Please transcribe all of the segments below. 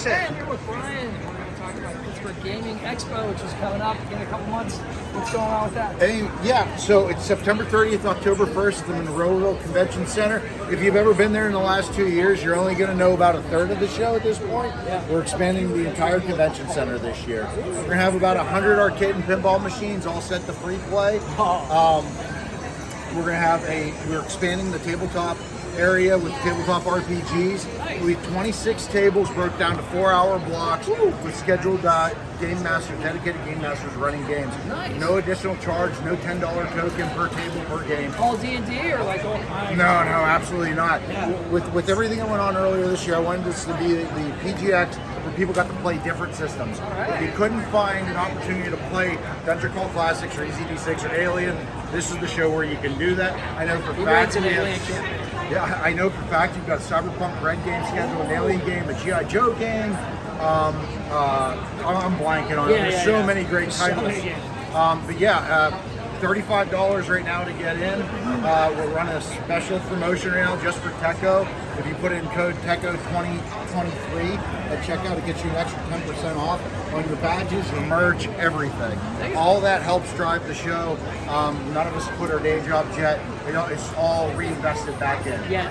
it. Hey, I'm here with Brian. We're going to talk about Pittsburgh Gaming Expo, which is coming up in a couple months. What's going on with that? Yeah, so it's September 30th, October 1st at the Monroeville Convention Center. If you've ever been there in the last 2 years, you're only going to know about a third of the show at this point. Yeah. We're expanding the entire convention center this year. We're going to have about 100 arcade and pinball machines all set to free play. We're expanding the tabletop area with tabletop RPGs. We have 26 tables broke down to 4-hour blocks with scheduled dedicated game masters running games. Nice. No additional charge, no $10 token per table per game. All D&D or like all kinds? No, absolutely not. Yeah. With everything that went on earlier this year, I wanted this to be the PGX where people got to play different systems. right. If you couldn't find an opportunity to play Dungeon Crawl Classics or EZD6 or Alien, this is the show where you can do that. I know for a fact we have. Yeah, I know for a fact you've got Cyberpunk Red game scheduled, an Alien game, a G.I. Joe game. I'm blanking on it. There's so many great titles. But yeah, $35 right now to get in. We're running a special promotion right now just for Tekko. If you put in code TEKKO2023 at checkout, it gets you an extra 10% off on your badges, your merch, everything. All that helps drive the show. None of us put our day jobs yet. It's all reinvested back in. Yeah.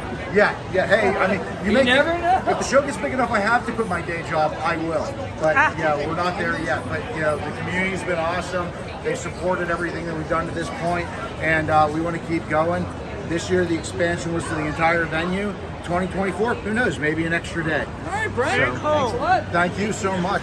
Hey, I mean, you never know. If the show gets big enough, I have to quit my day job. I will. But yeah, we're not there yet. But the community's been awesome. They supported everything that we've done to this point, and we want to keep going. This year, the expansion was to the entire venue. 2024, who knows? Maybe an extra day. All right, Brian. So, Thanks a lot. Thank you so much.